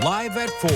Live at 4.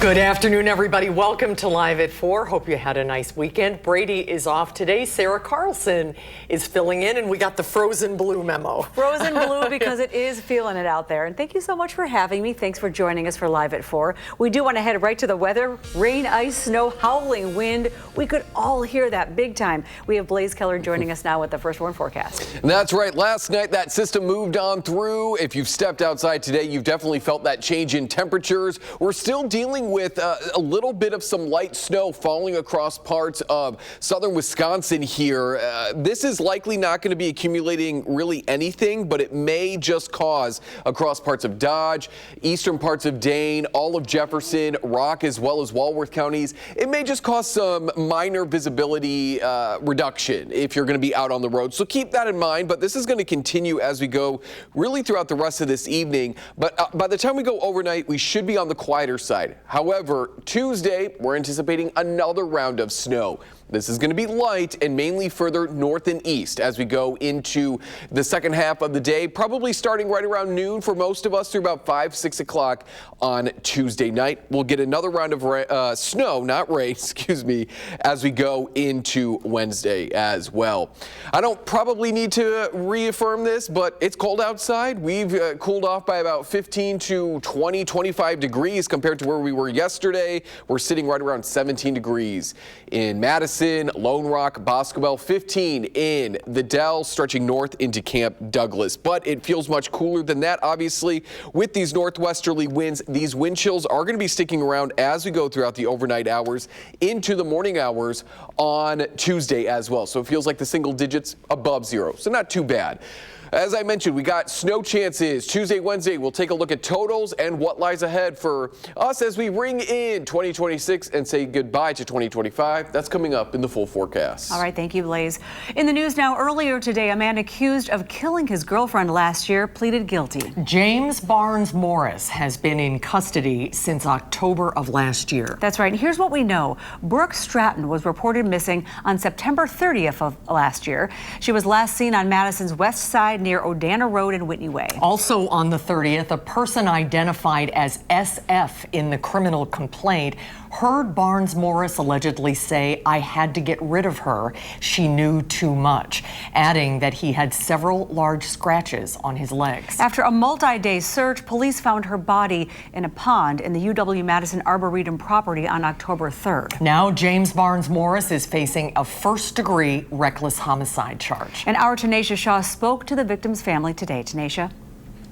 Good afternoon, everybody. Welcome to Live at 4. Hope you had a nice weekend. Brady is off today. Sarah Carlson is filling in, and we got the frozen blue memo. Frozen blue because it is feeling it out there. And thank you so much for having me. Thanks for joining us for Live at 4. We do want to head right to the weather. Rain, ice, snow, howling wind. We could all hear that big time. We have Blaze Keller joining us now with the first warn forecast. That's right. Last night, that system moved on through. If you've stepped outside today, you've definitely felt that change in temperatures. We're still dealing with a little bit of some light snow falling across parts of southern Wisconsin here. This is likely not going to be accumulating really anything, but it may just cause across parts of Dodge, eastern parts of Dane, all of Jefferson, Rock, as well as Walworth counties. It may just cause some minor visibility reduction if you're going to be out on the road. So keep that in mind, but this is going to continue as we go really throughout the rest of this evening. But by the time we go overnight, we should be on the quieter side. However, Tuesday, we're anticipating another round of snow. This is going to be light and mainly further north and east as we go into the second half of the day, probably starting right around noon for most of us through about 5, 6 o'clock on Tuesday night. We'll get another round of snow, not rain, excuse me, as we go into Wednesday as well. I don't probably need to reaffirm this, but it's cold outside. We've cooled off by about 15 to 20, 25 degrees compared to where we were yesterday. We're sitting right around 17 degrees in Madison, Lone Rock, Boscobel, 15 in the Dells, stretching north into Camp Douglas. But it feels much cooler than that, obviously, with these northwesterly winds. These wind chills are going to be sticking around as we go throughout the overnight hours into the morning hours on Tuesday as well. So it feels like the single digits above zero. So not too bad. As I mentioned, we got snow chances Tuesday, Wednesday. We'll take a look at totals and what lies ahead for us as we ring in 2026 and say goodbye to 2025. That's coming up in the full forecast. All right, thank you, Blaze. In the news now, earlier today, a man accused of killing his girlfriend last year pleaded guilty. James Barnes Morris has been in custody since October of last year. That's right. And here's what we know. Brooke Stratton was reported missing on September 30th of last year. She was last seen on Madison's west side near Odana Road and Whitney Way. Also on the 30th, a person identified as SF in the criminal complaint heard Barnes Morris allegedly say, "I had to get rid of her. She knew too much," adding that he had several large scratches on his legs. After a multi-day search, police found her body in a pond in the UW-Madison Arboretum property on October 3rd. Now James Barnes Morris is facing a first-degree reckless homicide charge. And our Tanisha Shaw spoke to the victim's family today. Tanisha.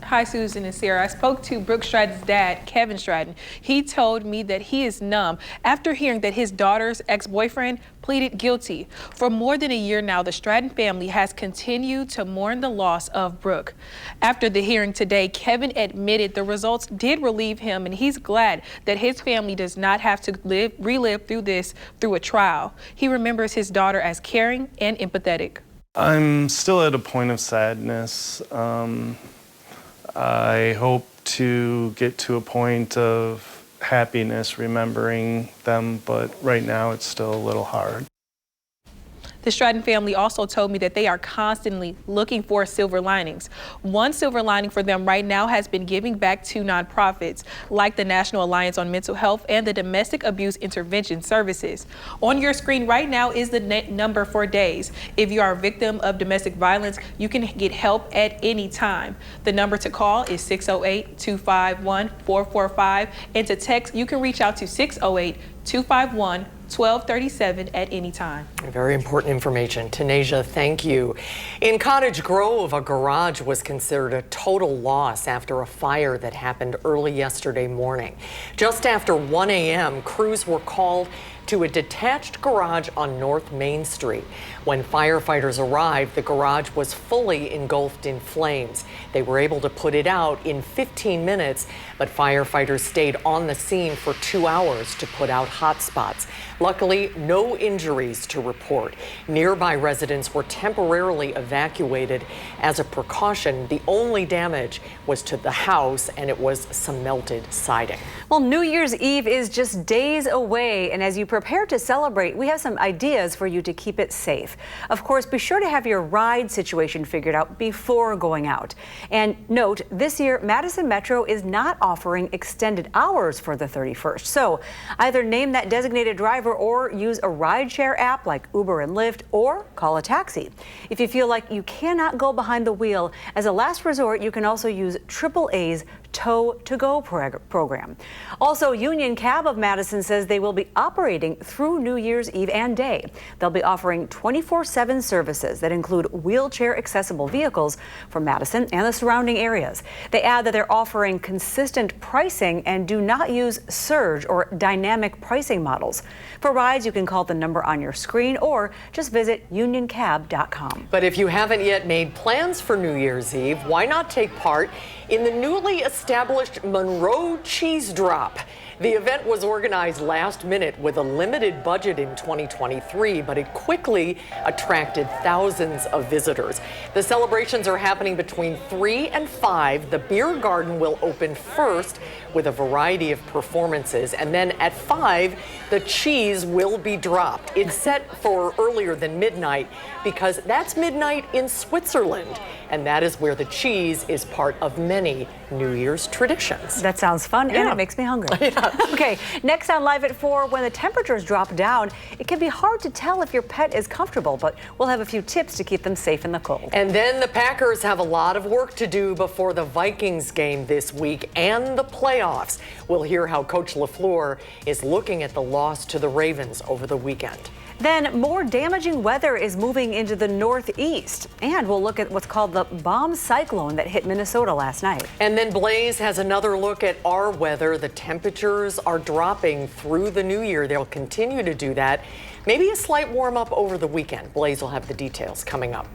Hi, Susan and Sarah. I spoke to Brooke Stratton's dad, Kevin Stratton. He told me that he is numb after hearing that his daughter's ex-boyfriend pleaded guilty. For more than a year now, the Stratton family has continued to mourn the loss of Brooke. After the hearing today, Kevin admitted the results did relieve him, and he's glad that his family does not have to relive through this through a trial. He remembers his daughter as caring and empathetic. I'm still at a point of sadness. I hope to get to a point of happiness remembering them, but right now it's still a little hard. The Stratton family also told me that they are constantly looking for silver linings. One silver lining for them right now has been giving back to nonprofits like the National Alliance on Mental Health and the Domestic Abuse Intervention Services. On your screen right now is the number for DAYS. If you are a victim of domestic violence, you can get help at any time. The number to call is 608-251-4445, and to text, you can reach out to 608-251-1237 at any time. Very important information. Tanisha, thank you. In Cottage Grove, a garage was considered a total loss after a fire that happened early yesterday morning. Just after 1 a.m., crews were called to a detached garage on North Main Street. When firefighters arrived, the garage was fully engulfed in flames. They were able to put it out in 15 minutes, but firefighters stayed on the scene for 2 hours to put out hot spots. Luckily, no injuries to report. Nearby residents were temporarily evacuated as a precaution. The only damage was to the house, and it was some melted siding. Well, New Year's Eve is just days away, and as you prepare to celebrate, we have some ideas for you to keep it safe. Of course, be sure to have your ride situation figured out before going out. And note, this year, Madison Metro is not offering extended hours for the 31st. So either name that designated driver or use a rideshare app like Uber and Lyft, or call a taxi. If you feel like you cannot go behind the wheel, as a last resort, you can also use AAA's Tow to Go program. Also, Union Cab of Madison says they will be operating through New Year's Eve and day. They'll be offering 24/7 services that include wheelchair accessible vehicles for Madison and the surrounding areas. They add that they're offering consistent pricing and do not use surge or dynamic pricing models. For rides, you can call the number on your screen or just visit unioncab.com. But if you haven't yet made plans for New Year's Eve, why not take part in the newly established Monroe Cheese Drop? The event was organized last minute with a limited budget in 2023, but it quickly attracted thousands of visitors. The celebrations are happening between 3 and 5. The beer garden will open first with a variety of performances, and then at 5, the cheese will be dropped. It's set for earlier than midnight because that's midnight in Switzerland, and that is where the cheese is part of many New Year's traditions. That sounds fun, and it makes me hungry. Okay, next on Live at 4, when the temperatures drop down, it can be hard to tell if your pet is comfortable, but we'll have a few tips to keep them safe in the cold. And then the Packers have a lot of work to do before the Vikings game this week and the playoffs. We'll hear how Coach LaFleur is looking at the loss to the Ravens over the weekend. Then more damaging weather is moving into the northeast, and we'll look at what's called the bomb cyclone that hit Minnesota last night. And then Blaze has another look at our weather. The temperatures are dropping through the new year. They'll continue to do that. Maybe a slight warm up over the weekend. Blaze will have the details coming up.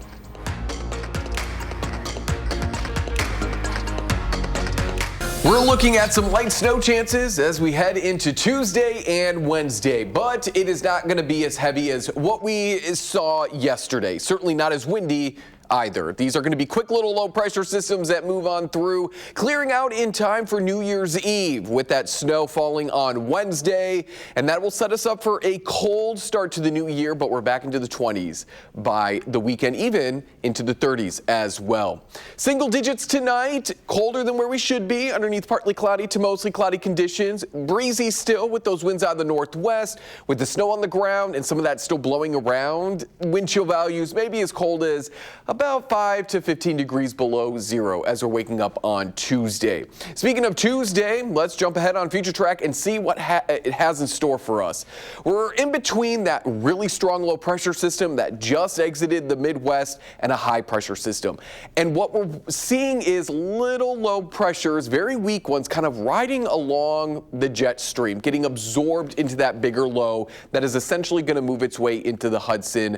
We're looking at some light snow chances as we head into Tuesday and Wednesday, but it is not going to be as heavy as what we saw yesterday. Certainly not as windy either. These are going to be quick little low pressure systems that move on through, clearing out in time for New Year's Eve with that snow falling on Wednesday, and that will set us up for a cold start to the new year, but we're back into the 20s by the weekend, even into the 30s as well. Single digits tonight, colder than where we should be underneath partly cloudy to mostly cloudy conditions. Breezy still with those winds out of the northwest, with the snow on the ground and some of that still blowing around. Wind chill values maybe as cold as about 5 to 15 degrees below zero as we're waking up on Tuesday. Speaking of Tuesday, let's jump ahead on Future Track and see what it has in store for us. We're in between that really strong low pressure system that just exited the Midwest and a high pressure system. And what we're seeing is little low pressures, very weak ones, kind of riding along the jet stream, getting absorbed into that bigger low that is essentially going to move its way into the Hudson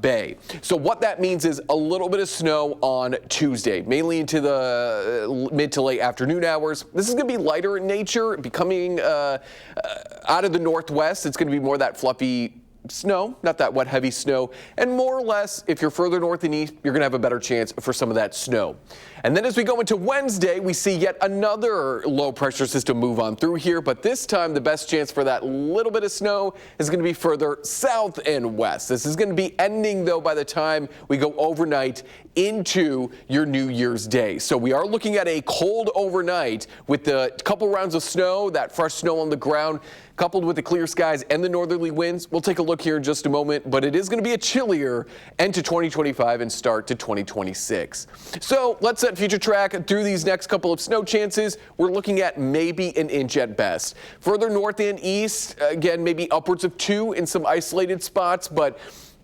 Bay. So what that means is a little bit of snow on Tuesday, mainly into the mid to late afternoon hours. This is going to be lighter in nature, becoming out of the northwest. It's going to be more that fluffy snow, not that wet, heavy snow. And more or less, if you're further north and east, you're going to have a better chance for some of that snow. And then as we go into Wednesday, we see yet another low pressure system move on through here. But this time, the best chance for that little bit of snow is going to be further south and west. This is going to be ending, though, by the time we go overnight into your New Year's Day. So we are looking at a cold overnight with the couple rounds of snow, that fresh snow on the ground, coupled with the clear skies and the northerly winds. We'll take a look here in just a moment, but it is going to be a chillier end to 2025 and start to 2026. So let's set Future Track through these next couple of snow chances. We're looking at maybe an inch at best. Further north and east, again, maybe upwards of 2 in some isolated spots, but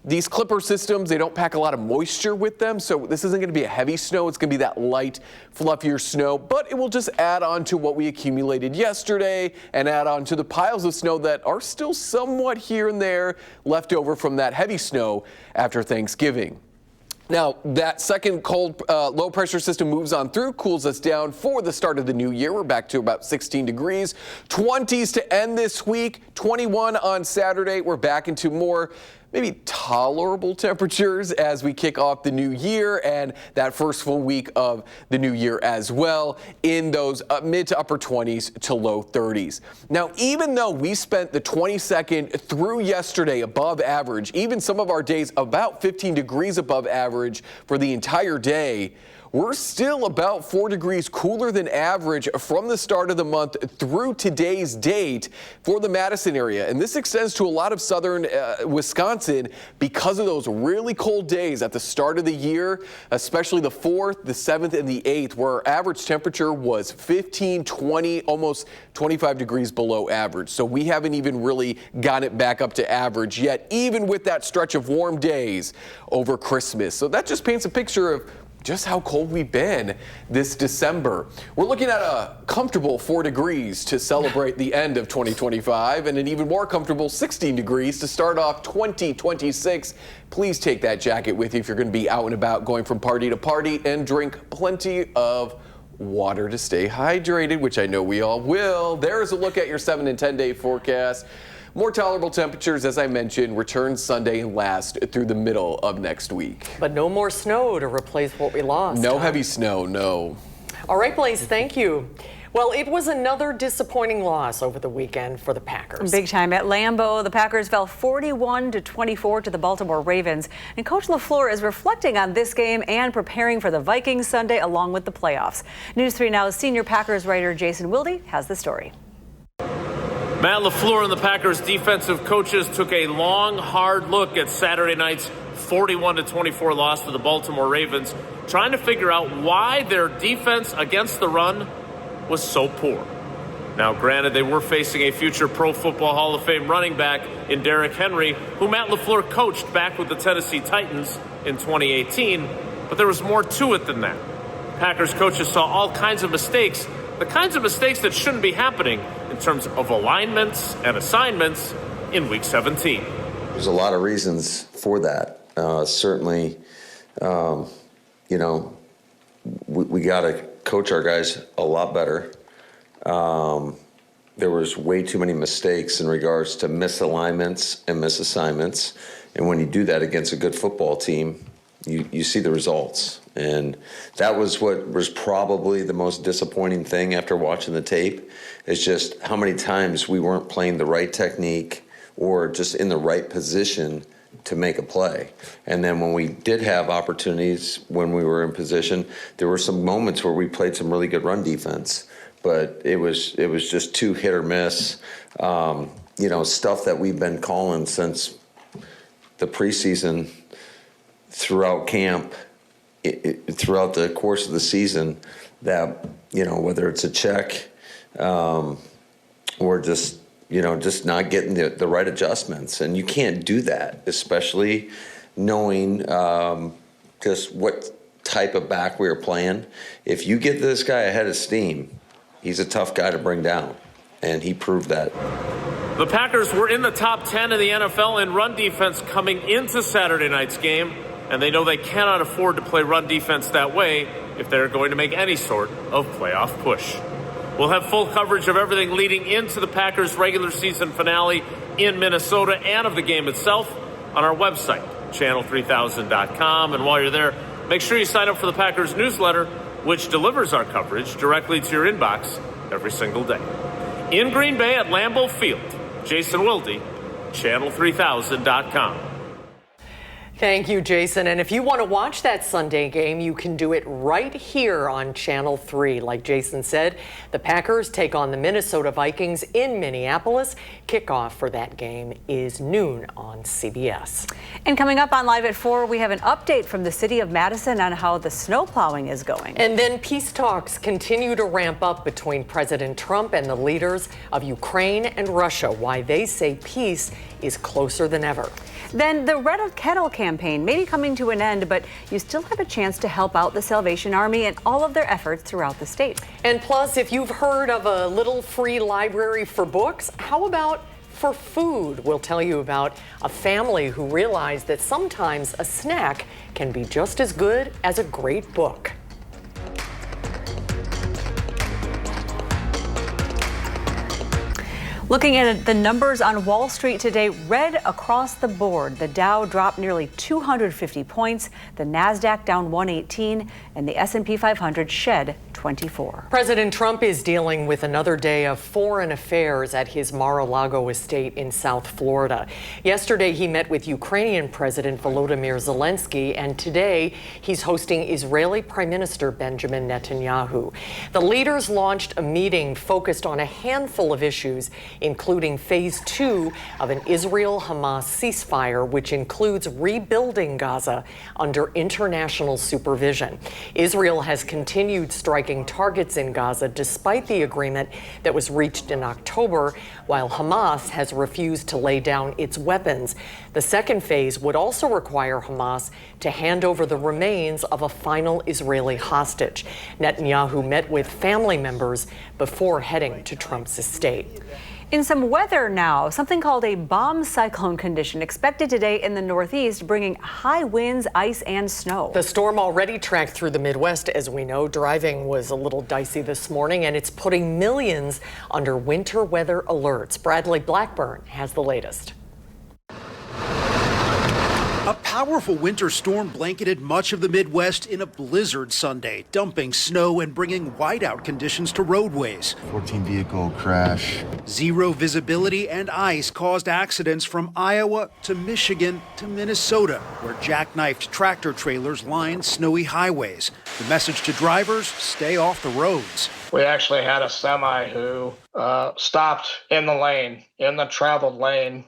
these clipper systems, they don't pack a lot of moisture with them, so this isn't going to be a heavy snow. It's going to be that light, fluffier snow, but it will just add on to what we accumulated yesterday and add on to the piles of snow that are still somewhat here and there left over from that heavy snow after Thanksgiving. Now, that second cold low pressure system moves on through, cools us down for the start of the new year. We're back to about 16 degrees, 20s to end this week, 21 on Saturday. We're back into more maybe tolerable temperatures as we kick off the new year and that first full week of the new year as well, in those mid to upper 20s to low 30s. Now, even though we spent the 22nd through yesterday above average, even some of our days about 15 degrees above average for the entire day, we're still about 4 degrees cooler than average from the start of the month through today's date for the Madison area. And this extends to a lot of southern Wisconsin because of those really cold days at the start of the year, especially the 4th, the 7th, and the 8th, where our average temperature was 15, 20, almost 25 degrees below average. So we haven't even really gotten it back up to average yet, even with that stretch of warm days over Christmas. So that just paints a picture of just how cold we've been this December. We're looking at a comfortable 4 degrees to celebrate the end of 2025 and an even more comfortable 16 degrees to start off 2026. Please take that jacket with you if you're going to be out and about going from party to party, and drink plenty of water to stay hydrated, which I know we all will. There's a look at your 7 and 10 day forecast. More tolerable temperatures, as I mentioned, return Sunday and last through the middle of next week. But no more snow to replace what we lost. No heavy snow, no. All right, Blaze, thank you. Well, it was another disappointing loss over the weekend for the Packers. Big time at Lambeau. The Packers fell 41-24 to the Baltimore Ravens. And Coach LaFleur is reflecting on this game and preparing for the Vikings Sunday along with the playoffs. News 3 Now's senior Packers writer Jason Wilde has the story. Matt LaFleur and the Packers defensive coaches took a long, hard look at Saturday night's 41-24 loss to the Baltimore Ravens, trying to figure out why their defense against the run was so poor. Now, granted, they were facing a future Pro Football Hall of Fame running back in Derrick Henry, who Matt LaFleur coached back with the Tennessee Titans in 2018, but there was more to it than that. Packers coaches saw all kinds of mistakes, the kinds of mistakes that shouldn't be happening in terms of alignments and assignments in Week 17. There's a lot of reasons for that. Certainly, we got to coach our guys a lot better. There was way too many mistakes in regards to misalignments and misassignments. And when you do that against a good football team, you see the results. And that was what was probably the most disappointing thing after watching the tape, is just how many times we weren't playing the right technique or just in the right position to make a play. And then when we did have opportunities when we were in position, there were some moments where we played some really good run defense, but it was just too hit or miss. Stuff that we've been calling since the preseason, throughout camp, throughout the course of the season, that, whether it's a check or just not getting the right adjustments. And you can't do that, especially knowing just what type of back we were playing. If you get this guy ahead of steam, he's a tough guy to bring down, and he proved that. The Packers were in the top 10 in the NFL in run defense coming into Saturday night's game, and they know they cannot afford to play run defense that way if they're going to make any sort of playoff push. We'll have full coverage of everything leading into the Packers' regular season finale in Minnesota and of the game itself on our website, channel3000.com. And while you're there, make sure you sign up for the Packers newsletter, which delivers our coverage directly to your inbox every single day. In Green Bay at Lambeau Field, Jason Wilde, channel3000.com. Thank you, Jason. And if you want to watch that Sunday game, you can do it right here on Channel 3. Like Jason said, the Packers take on the Minnesota Vikings in Minneapolis. Kickoff for that game is noon on CBS. And coming up on Live at 4, we have an update from the city of Madison on how the snow plowing is going. And then peace talks continue to ramp up between President Trump and the leaders of Ukraine and Russia, why they say peace is closer than ever. Then the Red Kettle campaign may be coming to an end, but you still have a chance to help out the Salvation Army and all of their efforts throughout the state. And plus, if you've heard of a little free library for books, how about for food? We'll tell you about a family who realized that sometimes a snack can be just as good as a great book. Looking at the numbers on Wall Street today, red across the board. The Dow dropped nearly 250 points, the Nasdaq down 118, and the S&P 500 shed 24. President Trump is dealing with another day of foreign affairs at his Mar-a-Lago estate in South Florida. Yesterday, he met with Ukrainian President Volodymyr Zelensky, and today he's hosting Israeli Prime Minister Benjamin Netanyahu. The leaders launched a meeting focused on a handful of issues, including phase 2 of an Israel-Hamas ceasefire, which includes rebuilding Gaza under international supervision. Israel has continued striking targets in Gaza despite the agreement that was reached in October, while Hamas has refused to lay down its weapons. The second phase would also require Hamas to hand over the remains of a final Israeli hostage. Netanyahu met with family members before heading to Trump's estate. In some weather now, something called a bomb cyclone condition expected today in the Northeast, bringing high winds, ice, and snow. The storm already tracked through the Midwest, as we know. Driving was a little dicey this morning, and it's putting millions under winter weather alerts. Bradley Blackburn has the latest. A powerful winter storm blanketed much of the Midwest in a blizzard Sunday, dumping snow and bringing whiteout conditions to roadways. 14-vehicle crash. Zero visibility and ice caused accidents from Iowa to Michigan to Minnesota, where jackknifed tractor trailers lined snowy highways. The message to drivers, stay off the roads. We actually had a semi who stopped in the traveled lane,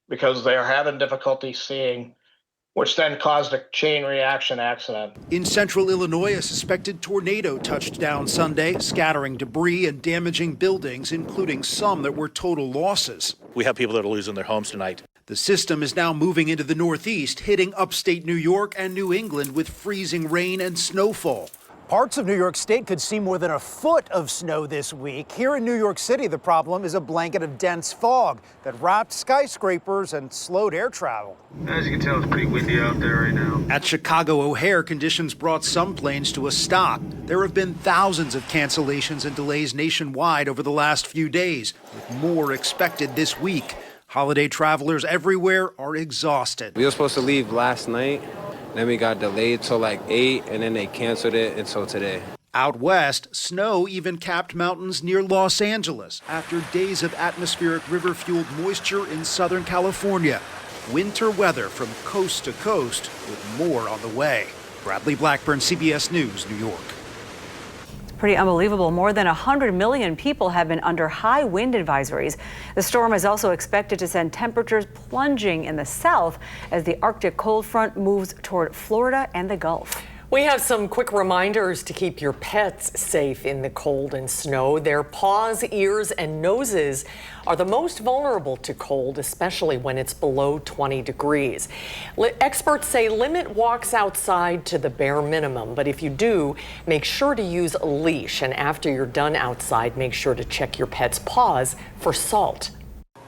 because they are having difficulty seeing, which then caused a chain reaction accident. In central Illinois, a suspected tornado touched down Sunday, scattering debris and damaging buildings, including some that were total losses. We have people that are losing their homes tonight. The system is now moving into the Northeast, hitting upstate New York and New England with freezing rain and snowfall. Parts of New York State could see more than a foot of snow this week. Here in New York City, the problem is a blanket of dense fog that wrapped skyscrapers and slowed air travel. As you can tell, it's pretty windy out there right now. At Chicago O'Hare, conditions brought some planes to a stop. There have been thousands of cancellations and delays nationwide over the last few days, with more expected this week. Holiday travelers everywhere are exhausted. We were supposed to leave last night. Then we got delayed till like 8, and then they canceled it until today. Out west, snow even capped mountains near Los Angeles after days of atmospheric river-fueled moisture in Southern California. Winter weather from coast to coast, with more on the way. Bradley Blackburn, CBS News, New York. Pretty unbelievable. More than 100 million people have been under high wind advisories. The storm is also expected to send temperatures plunging in the south as the Arctic cold front moves toward Florida and the Gulf. We have some quick reminders to keep your pets safe in the cold and snow. Their paws, ears, and noses are the most vulnerable to cold, especially when it's below 20 degrees. Experts say limit walks outside to the bare minimum, but if you do, make sure to use a leash. And after you're done outside, make sure to check your pet's paws for salt.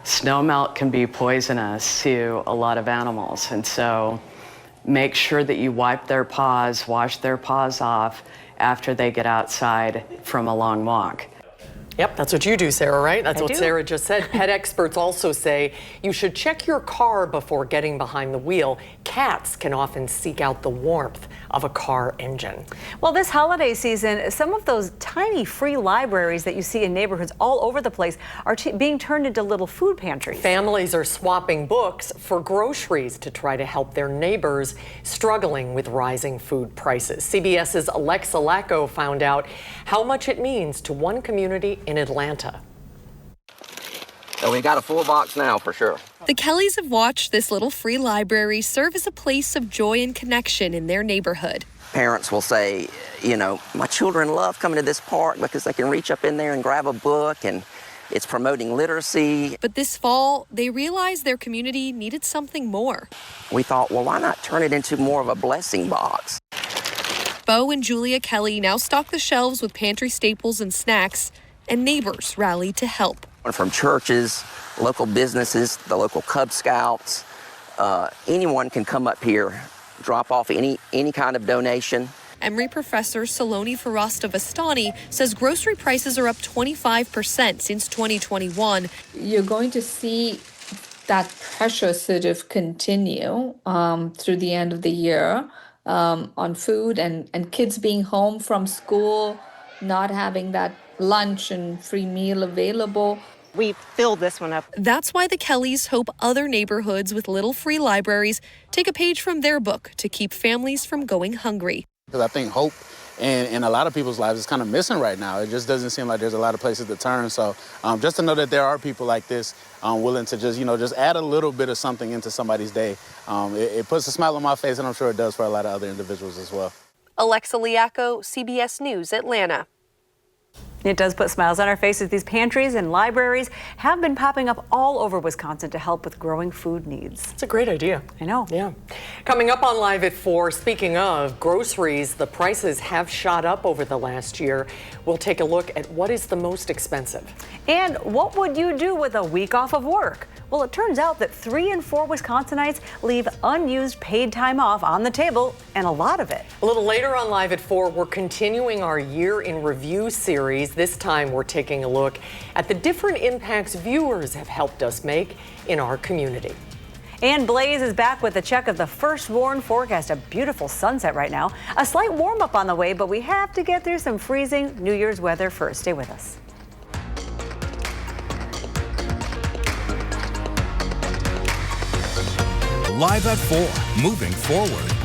Snowmelt can be poisonous to a lot of animals, and so make sure that you wipe their paws, wash their paws off after they get outside from a long walk. Yep, that's what you do, Sarah, right? That's I what do. Sarah just said. Pet experts also say you should check your car before getting behind the wheel. Cats can often seek out the warmth of a car engine. Well, this holiday season, some of those tiny free libraries that you see in neighborhoods all over the place are being turned into little food pantries. Families are swapping books for groceries to try to help their neighbors struggling with rising food prices. CBS's Alexa Lacko found out how much it means to one community in Atlanta. So we got a full box now for sure. The Kellys have watched this little free library serve as a place of joy and connection in their neighborhood. Parents will say, you know, my children love coming to this park because they can reach up in there and grab a book, and it's promoting literacy. But this fall, they realized their community needed something more. We thought, well, why not turn it into more of a blessing box? Bo and Julia Kelly now stock the shelves with pantry staples and snacks, and neighbors rallied to help. From churches, local businesses, the local Cub Scouts, anyone can come up here, drop off any kind of donation. Emory professor Saloni Farasta-Vastani says grocery prices are up 25% since 2021. You're going to see that pressure sort of continue through the end of the year on food and kids being home from school, not having that lunch and free meal available. We filled this one up. That's why the Kellys hope other neighborhoods with little free libraries take a page from their book to keep families from going hungry. Because I think hope in a lot of people's lives is kind of missing right now. It just doesn't seem like there's a lot of places to turn. So just to know that there are people like this willing to just add a little bit of something into somebody's day, it puts a smile on my face, and I'm sure it does for a lot of other individuals as well. Alexa Liaco, CBS News, Atlanta. It does put smiles on our faces. These pantries and libraries have been popping up all over Wisconsin to help with growing food needs. It's a great idea. I know. Yeah. Coming up on Live at 4, speaking of groceries, the prices have shot up over the last year. We'll take a look at what is the most expensive. And what would you do with a week off of work? Well, it turns out that 3 in 4 Wisconsinites leave unused paid time off on the table, and a lot of it. A little later on Live at 4, we're continuing our Year in Review series. This time we're taking a look at the different impacts viewers have helped us make in our community. And Blaze is back with a check of the firstborn forecast. A beautiful sunset right now. A slight warm up on the way, but we have to get through some freezing New Year's weather first. Stay with us. Live at 4, moving forward.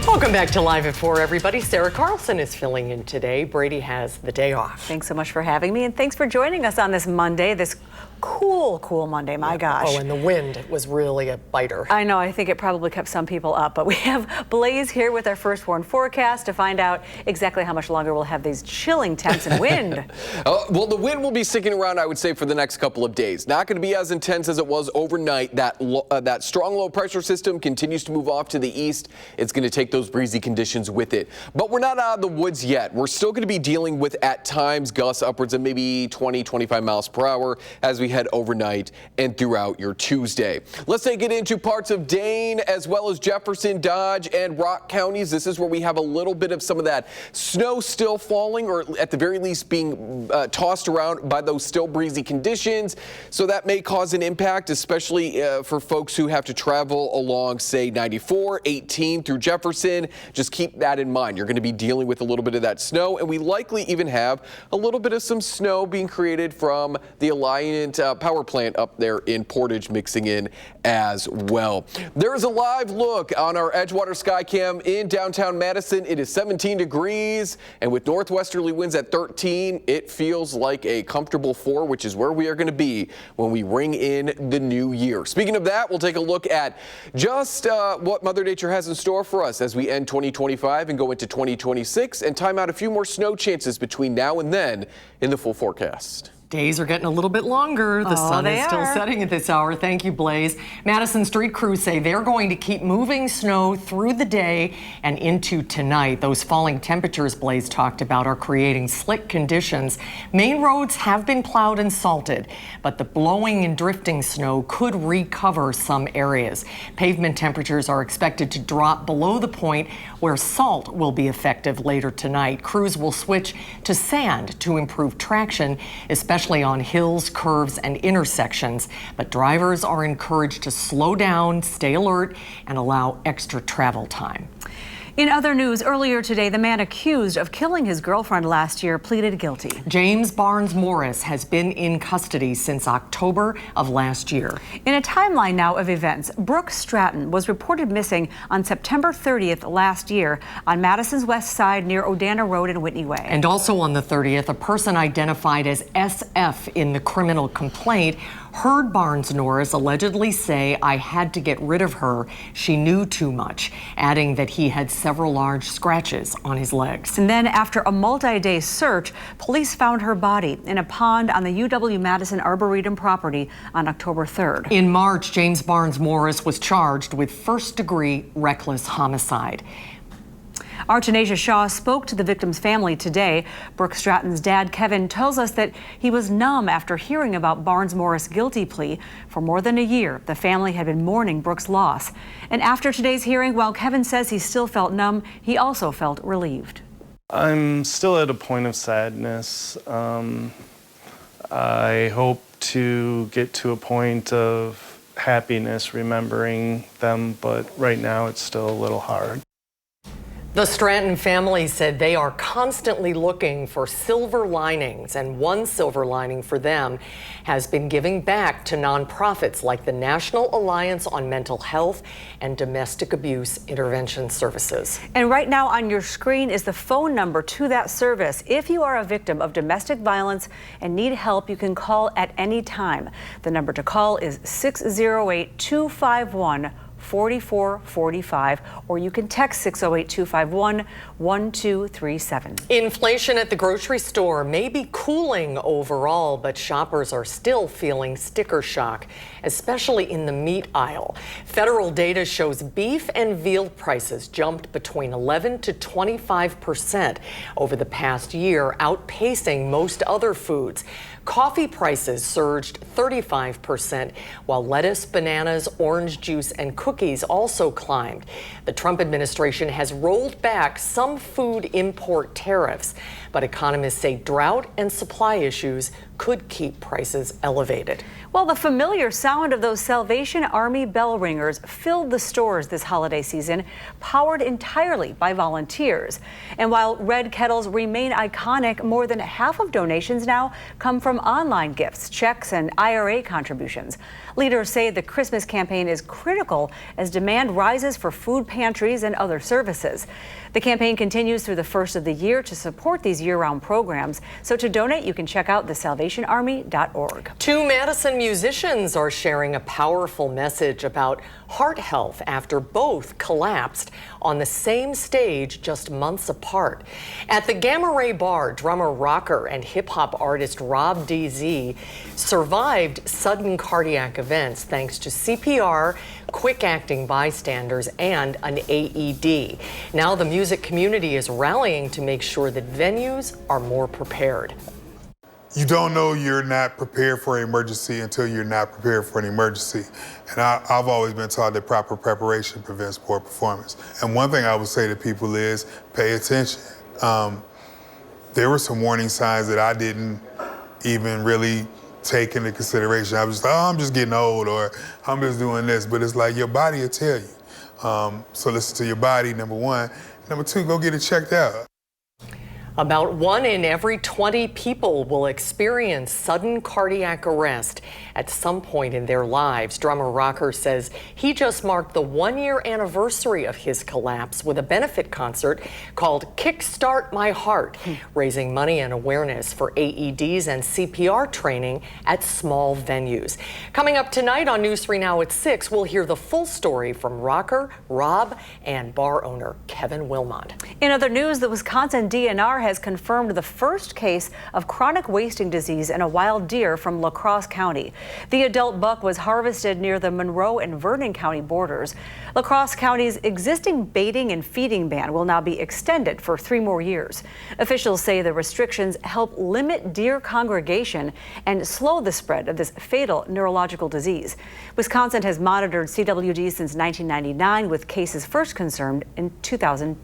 Welcome back to Live at 4, everybody. Sarah Carlson is filling in today. Brady has the day off. Thanks so much for having me, and thanks for joining us on this Monday, this cool Monday, my gosh. Oh, and the wind was really a biter. I know, I think it probably kept some people up, but we have Blaze here with our firstborn forecast to find out exactly how much longer we'll have these chilling temps and wind. Well, the wind will be sticking around, I would say, for the next couple of days. Not going to be as intense as it was overnight. That strong low pressure system continues to move off to the east. It's going to take those breezy conditions with it. But we're not out of the woods yet. We're still going to be dealing with, at times, gusts upwards of maybe 20, 25 miles per hour as we head overnight and throughout your Tuesday. Let's take it into parts of Dane as well as Jefferson, Dodge, and Rock counties. This is where we have a little bit of some of that snow still falling, or at the very least being tossed around by those still breezy conditions. So that may cause an impact, especially for folks who have to travel along, say, 94, 18 through Jefferson. Just keep that in mind. You're going to be dealing with a little bit of that snow, and we likely even have a little bit of some snow being created from the Alliant power plant up there in Portage mixing in as well. There's a live look on our Edgewater Skycam in downtown Madison. It is 17 degrees, and with northwesterly winds at 13, it feels like a comfortable 4, which is where we are going to be when we ring in the new year. Speaking of that, we'll take a look at just what Mother Nature has in store for us as we end 2025 and go into 2026 and time out a few more snow chances between now and then in the full forecast. Days are getting a little bit longer. The sun is still setting at this hour. Thank you, Blaze. Madison street crews say they're going to keep moving snow through the day and into tonight. Those falling temperatures Blaze talked about are creating slick conditions. Main roads have been plowed and salted, but the blowing and drifting snow could recover some areas. Pavement temperatures are expected to drop below the point where salt will be effective later tonight. Crews will switch to sand to improve traction, especially on hills, curves, and intersections. But drivers are encouraged to slow down, stay alert, and allow extra travel time. In other news, earlier today, the man accused of killing his girlfriend last year pleaded guilty. James Barnes Morris has been in custody since October of last year. In a timeline now of events, Brooke Stratton was reported missing on September 30th last year on Madison's west side near Odana Road and Whitney Way. And also on the 30th, a person identified as SF in the criminal complaint heard Barnes Norris allegedly say, "I had to get rid of her. She knew too much," adding that he had several large scratches on his legs. And then after a multi-day search, police found her body in a pond on the UW-Madison Arboretum property on October 3rd. In March, James Barnes Morris was charged with first-degree reckless homicide. Our Tanasia Shaw spoke to the victim's family today. Brooke Stratton's dad, Kevin, tells us that he was numb after hearing about Barnes Morris' guilty plea. For more than a year, the family had been mourning Brooke's loss. And after today's hearing, while Kevin says he still felt numb, he also felt relieved. I'm still at a point of sadness. I hope to get to a point of happiness remembering them, but right now it's still a little hard. The Stratton family said they are constantly looking for silver linings, and one silver lining for them has been giving back to nonprofits like the National Alliance on Mental Health and Domestic Abuse Intervention Services. And right now on your screen is the phone number to that service. If you are a victim of domestic violence and need help, you can call at any time. The number to call is 608-251-4445, or you can text 608-251-1237. Inflation at the grocery store may be cooling overall, but shoppers are still feeling sticker shock, especially in the meat aisle. Federal data shows beef and veal prices jumped between 11 to 25% over the past year, outpacing most other foods. Coffee prices surged 35%, while lettuce, bananas, orange juice, and cookies also climbed. The Trump administration has rolled back some food import tariffs, but economists say drought and supply issues could keep prices elevated. Well, the familiar sound of those Salvation Army bell ringers filled the stores this holiday season, powered entirely by volunteers. And while red kettles remain iconic, more than half of donations now come from online gifts, checks, and IRA contributions. Leaders say the Christmas campaign is critical as demand rises for food pantries and other services. The campaign continues through the first of the year to support these year-round programs. So to donate, you can check out thesalvationarmy.org. Two Madison musicians are sharing a powerful message about heart health after both collapsed on the same stage just months apart. At the Gamma Ray Bar, drummer, rocker, and hip-hop artist Rob DZ survived sudden cardiac events thanks to CPR, quick-acting bystanders, and an AED. Now the music community is rallying to make sure that venues are more prepared. You don't know you're not prepared for an emergency until you're not prepared for an emergency. And I've always been taught that proper preparation prevents poor performance. And one thing I would say to people is pay attention. There were some warning signs that I didn't even really take into consideration. I was just like, oh, I'm just getting old, or I'm just doing this. But it's like your body will tell you. So listen to your body, number one. Number two, go get it checked out. About 1 in every 20 people will experience sudden cardiac arrest at some point in their lives. Drummer Rocker says he just marked the 1-year anniversary of his collapse with a benefit concert called Kickstart My Heart, raising money and awareness for AEDs and CPR training at small venues. Coming up tonight on News 3 Now at 6, we'll hear the full story from Rocker, Rob, and bar owner Kevin Wilmot. In other news, the Wisconsin DNR has confirmed the first case of chronic wasting disease in a wild deer from La Crosse County. The adult buck was harvested near the Monroe and Vernon County borders. La Crosse County's existing baiting and feeding ban will now be extended for 3 more years. Officials say the restrictions help limit deer congregation and slow the spread of this fatal neurological disease. Wisconsin has monitored CWD since 1999, with cases first confirmed in 2002.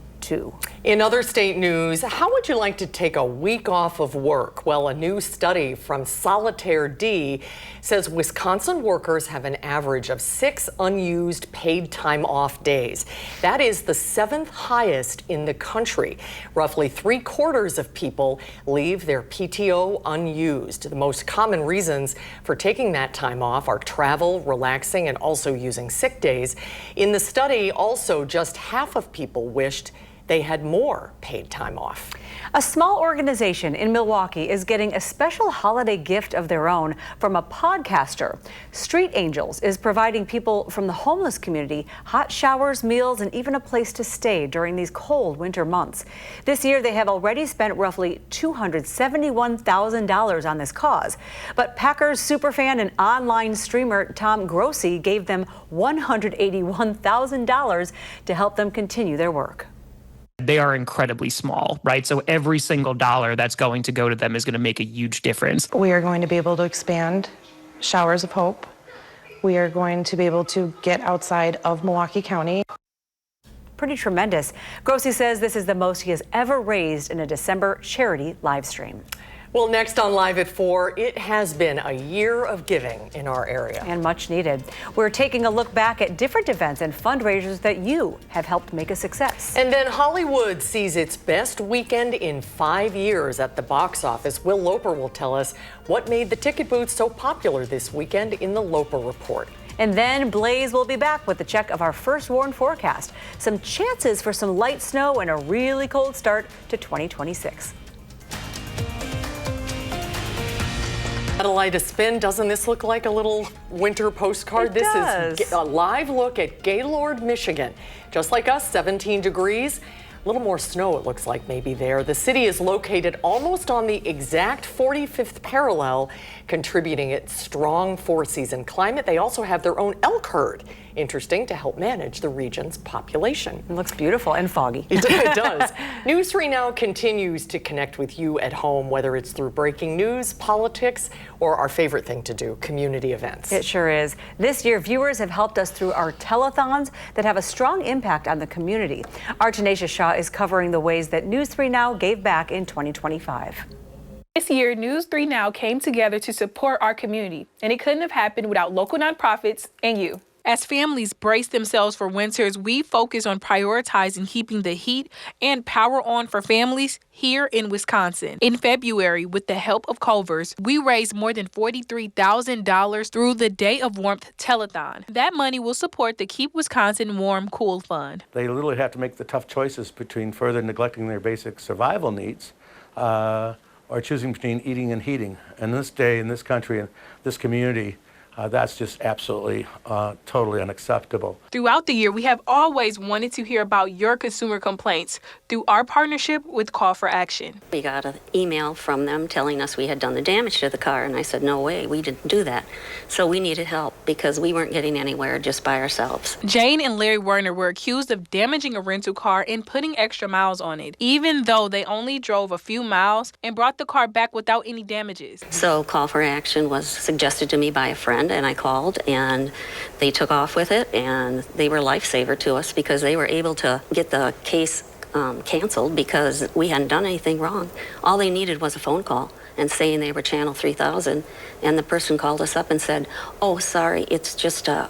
In other state news, how would you like to take a week off of work? Well, a new study from Solitaire D says Wisconsin workers have an average of 6 unused paid time off days. That is the 7th highest in the country. Roughly 3/4 of people leave their PTO unused. The most common reasons for taking that time off are travel, relaxing, and also using sick days. In the study, also just half of people wished they had more paid time off. A small organization in Milwaukee is getting a special holiday gift of their own from a podcaster. Street Angels is providing people from the homeless community hot showers, meals, and even a place to stay during these cold winter months. This year, they have already spent roughly $271,000 on this cause. But Packers superfan and online streamer Tom Grossi gave them $181,000 to help them continue their work. They are incredibly small, right? So every single dollar that's going to go to them is going to make a huge difference. We are going to be able to expand Showers of Hope. We are going to be able to get outside of Milwaukee County. Pretty tremendous. Grossi says this is the most he has ever raised in a December charity live stream. Well, next on Live at 4, it has been a year of giving in our area. And much needed. We're taking a look back at different events and fundraisers that you have helped make a success. And then Hollywood sees its best weekend in 5 years at the box office. Will Loper will tell us what made the ticket booth so popular this weekend in the Loper Report. And then Blaze will be back with a check of our first warn forecast. Some chances for some light snow and a really cold start to 2026. Adelaide, a spin. Doesn't this look like a little winter postcard? It this does. Is a live look at Gaylord, Michigan. Just like us, 17 degrees. A little more snow, it looks like, maybe there. The city is located almost on the exact 45th parallel, contributing its strong four-season climate. They also have their own elk herd. Interesting, to help manage the region's population. It looks beautiful and foggy. It does. News 3 Now continues to connect with you at home, whether it's through breaking news, politics, or our favorite thing to do, community events. It sure is. This year, viewers have helped us through our telethons that have a strong impact on the community. Our Tanisha Shaw is covering the ways that News 3 Now gave back in 2025. This year, News 3 Now came together to support our community, and it couldn't have happened without local nonprofits and you. As families brace themselves for winters, we focus on prioritizing keeping the heat and power on for families here in Wisconsin. In February, with the help of Culver's, we raised more than $43,000 through the Day of Warmth Telethon. That money will support the Keep Wisconsin Warm Cool Fund. They literally have to make the tough choices between further neglecting their basic survival needs or choosing between eating and heating. And this day, in this country, in this community, that's just absolutely, totally unacceptable. Throughout the year, we have always wanted to hear about your consumer complaints through our partnership with Call for Action. We got an email from them telling us we had done the damage to the car, and I said, no way, we didn't do that. So we needed help because we weren't getting anywhere just by ourselves. Jane and Larry Werner were accused of damaging a rental car and putting extra miles on it, even though they only drove a few miles and brought the car back without any damages. So Call for Action was suggested to me by a friend, and I called, and they took off with it, and they were a lifesaver to us because they were able to get the case canceled because we hadn't done anything wrong. All they needed was a phone call and saying they were Channel 3000, and the person called us up and said, oh, sorry, it's just a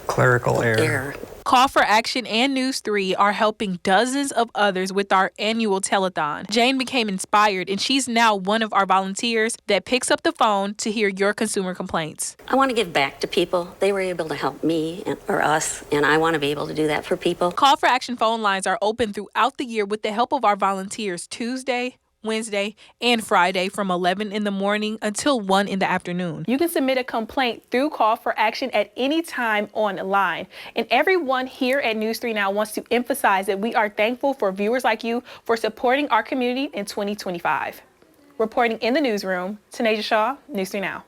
clerical error. Call for Action and News 3 are helping dozens of others with our annual telethon. Jane became inspired, and she's now one of our volunteers that picks up the phone to hear your consumer complaints. I want to give back to people. They were able to help me or us, and I want to be able to do that for people. Call for Action phone lines are open throughout the year with the help of our volunteers Tuesday, Wednesday, and Friday from 11 in the morning until 1 in the afternoon. You can submit a complaint through Call for Action at any time online. And everyone here at News 3 Now wants to emphasize that we are thankful for viewers like you for supporting our community in 2025. Reporting in the newsroom, Tanisha Shaw, News 3 Now.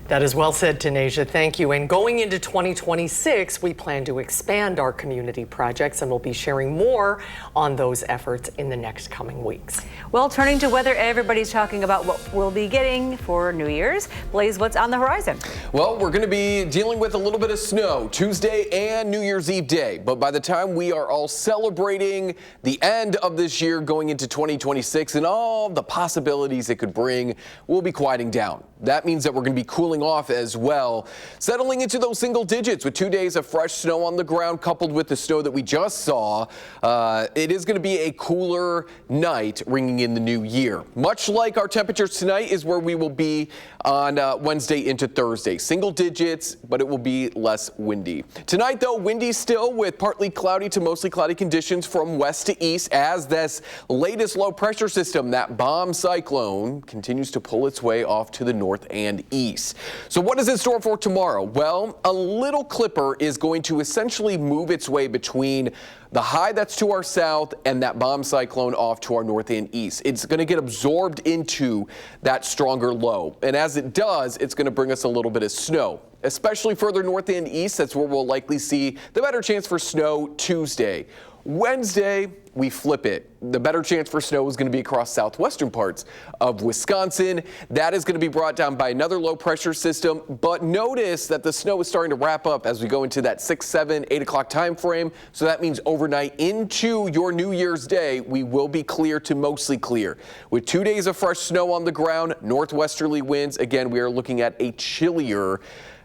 That is well said, Tanisha. Thank you. And going into 2026, we plan to expand our community projects, and we'll be sharing more on those efforts in the next coming weeks. Well, turning to weather, everybody's talking about what we'll be getting for New Year's. Blaze, what's on the horizon? Well, we're going to be dealing with a little bit of snow Tuesday and New Year's Eve day. But by the time we are all celebrating the end of this year, going into 2026 and all the possibilities it could bring, we'll be quieting down. That means that we're going to be cooling off as well, settling into those single digits with 2 days of fresh snow on the ground coupled with the snow that we just saw. It is going to be a cooler night ringing in the new year. Much like our temperatures tonight is where we will be on Wednesday into Thursday. Single digits, but it will be less windy. Tonight, though, windy still with partly cloudy to mostly cloudy conditions from west to east as this latest low pressure system, that bomb cyclone, continues to pull its way off to the north and east. So what is in store for tomorrow? Well, a little clipper is going to essentially move its way between the high that's to our south and that bomb cyclone off to our north and east. It's going to get absorbed into that stronger low. And as it does, it's going to bring us a little bit of snow, especially further north and east. That's where we'll likely see the better chance for snow Tuesday. Wednesday, we flip it. The better chance for snow is going to be across southwestern parts of Wisconsin. That is going to be brought down by another low pressure system. But notice that the snow is starting to wrap up as we go into that 6, 7, 8 o'clock time frame. So that means overnight into your New Year's Day, we will be clear to mostly clear. With 2 days of fresh snow on the ground, northwesterly winds. Again, we are looking at a chillier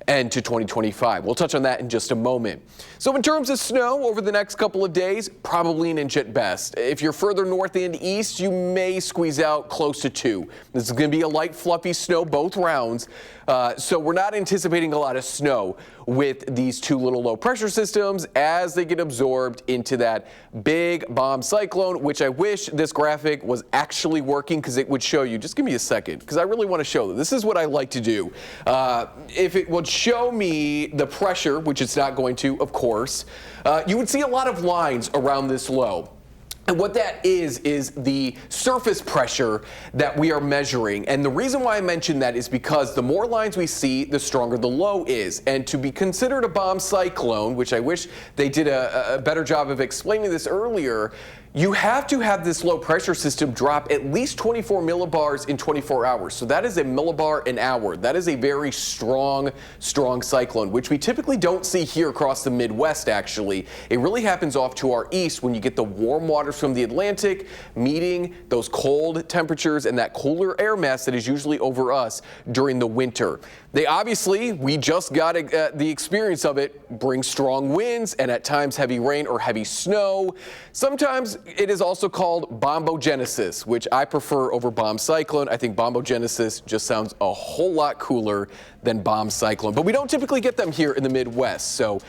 end to 2025. We'll touch on that in just a moment. So in terms of snow over the next couple of days, probably an inch at best. If you're further north and east, you may squeeze out close to 2. This is going to be a light, fluffy snow both rounds. So we're not anticipating a lot of snow with these 2 little low pressure systems as they get absorbed into that big bomb cyclone, which I wish this graphic was actually working because it would show you. Just give me a second because I really want to show them. This is what I like to do. If it would show me the pressure, which it's not going to, of course, you would see a lot of lines around this low. And what that is the surface pressure that we are measuring. And the reason why I mention that is because the more lines we see, the stronger the low is. And to be considered a bomb cyclone, which I wish they did a better job of explaining this earlier, you have to have this low pressure system drop at least 24 millibars in 24 hours. So that is a millibar an hour. That is a very strong cyclone, which we typically don't see here across the Midwest, actually. It really happens off to our east when you get the warm waters from the Atlantic meeting those cold temperatures and that cooler air mass that is usually over us during the winter. They obviously, we just got the experience of it, bring strong winds and at times heavy rain or heavy snow. Sometimes it is also called bombogenesis, which I prefer over bomb cyclone. I think bombogenesis just sounds a whole lot cooler than bomb cyclone. But we don't typically get them here in the Midwest. So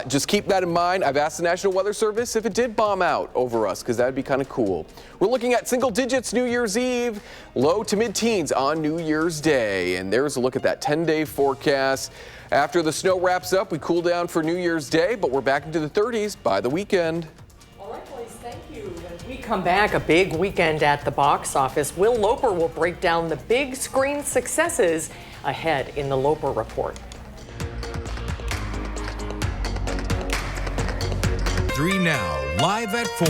just keep that in mind. I've asked the National Weather Service if it did bomb out over us, because that would be kind of cool. We're looking at single digits New Year's Eve, low to mid-teens on New Year's Day. And there's a look at that 10-day forecast. After the snow wraps up, we cool down for New Year's Day, but we're back into the 30s by the weekend. All right, boys, thank you. As we come back, a big weekend at the box office. Will Loper will break down the big screen successes ahead in the Loper Report. 3 Now, live at 4.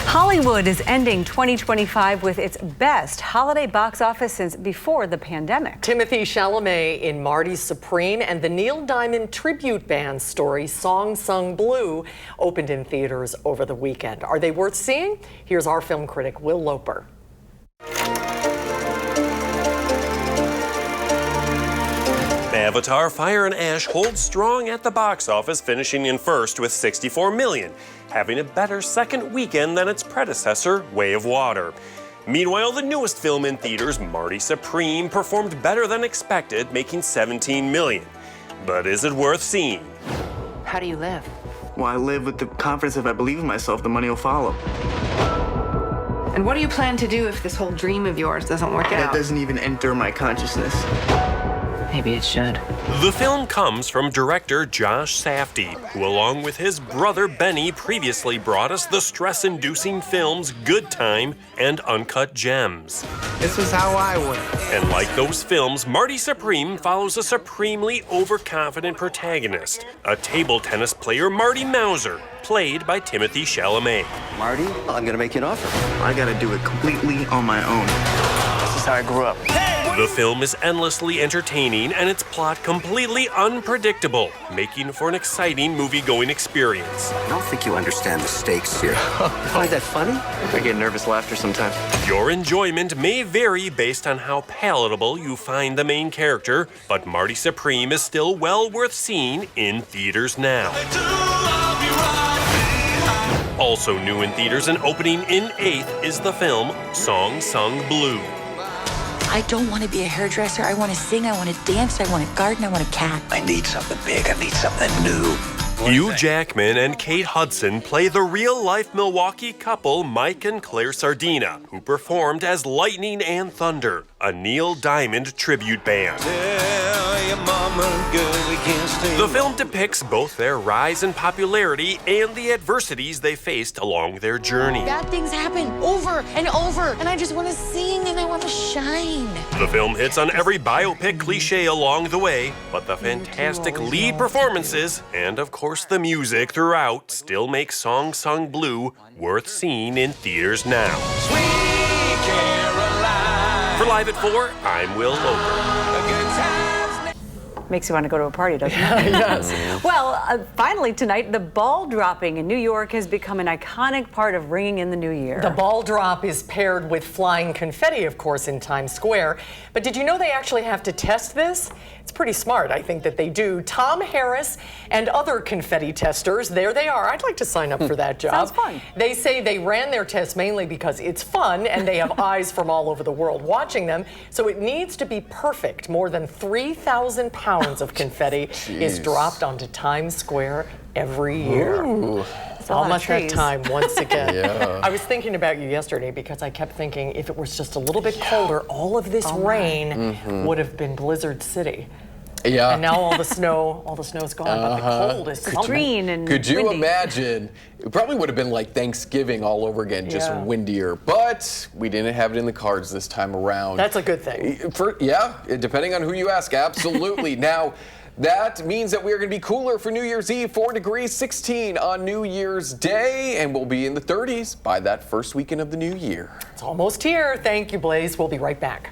Hollywood is ending 2025 with its best holiday box office since before the pandemic. Timothée Chalamet in Marty Supreme and the Neil Diamond tribute band story Song Sung Blue opened in theaters over the weekend. Are they worth seeing? Here's our film critic, Will Loper. Avatar: Fire and Ash holds strong at the box office, finishing in first with $64 million, having a better second weekend than its predecessor, Way of Water. Meanwhile, the newest film in theaters, Marty Supreme, performed better than expected, making $17 million. But is it worth seeing? How do you live? Well, I live with the confidence if I believe in myself, the money will follow. And what do you plan to do if this whole dream of yours doesn't work out? That doesn't even enter my consciousness. Maybe it should. The film comes from director Josh Safdie, who along with his brother Benny previously brought us the stress-inducing films Good Time and Uncut Gems. This is how I work. And like those films, Marty Supreme follows a supremely overconfident protagonist, a table tennis player, Marty Mauser, played by Timothée Chalamet. Marty, I'm gonna make you an offer. I gotta do it completely on my own. This is how I grew up. The film is endlessly entertaining and its plot completely unpredictable, making for an exciting movie-going experience. I don't think you understand the stakes here. You find that funny? I get nervous laughter sometimes. Your enjoyment may vary based on how palatable you find the main character, but Marty Supreme is still well worth seeing in theaters now. Also new in theaters and opening in 8th is the film Song Sung Blue. I don't want to be a hairdresser. I want to sing, I want to dance, I want to garden, I want a cat. I need something big, I need something new. Hugh Jackman and Kate Hudson play the real-life Milwaukee couple Mike and Claire Sardina, who performed as Lightning and Thunder, a Neil Diamond tribute band. The film depicts both their rise in popularity and the adversities they faced along their journey. Bad things happen over and over, and I just want to sing and I want to shine. The film hits on every biopic cliche along the way, but the fantastic lead performances and, of course, the music throughout still make Song Sung Blue worth seeing in theaters now. For Live at 4, I'm Will Loper. Makes you want to go to a party, doesn't it? Yes. Well, finally tonight, the ball dropping in New York has become an iconic part of ringing in the new year. The ball drop is paired with flying confetti, of course, in Times Square. But did you know they actually have to test this? It's pretty smart, I think, that they do. Tom Harris and other confetti testers, there they are. I'd like to sign up for that job. Sounds fun. They say they ran their tests mainly because it's fun and they have eyes from all over the world watching them. So it needs to be perfect. More than 3,000 pounds of confetti is dropped onto Times Square every year. Ooh. Almost that time once again. Yeah. I was thinking about you yesterday because I kept thinking if it was just a little bit colder, all of this rain would have been Blizzard City. Yeah. And now all the snow's gone, but the cold is green and Could you windy. imagine? It probably would have been like Thanksgiving all over again, just windier. But we didn't have it in the cards this time around. That's a good thing. Depending on who you ask, absolutely. Now, that means that we are going to be cooler for New Year's Eve, 4 degrees, 16 on New Year's Day, and we'll be in the 30s by that first weekend of the new year. It's almost here. Thank you, Blaze. We'll be right back.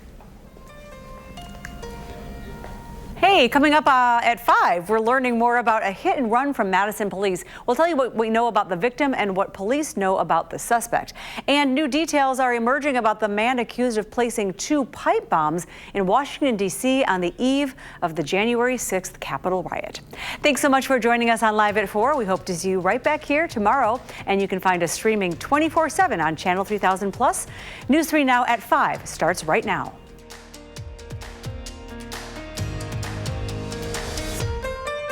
Hey, coming up at 5, we're learning more about a hit and run from Madison police. We'll tell you what we know about the victim and what police know about the suspect. And new details are emerging about the man accused of placing 2 pipe bombs in Washington, D.C. on the eve of the January 6th Capitol riot. Thanks so much for joining us on Live at 4. We hope to see you right back here tomorrow. And you can find us streaming 24/7 on Channel 3000+. News 3 Now at 5 starts right now.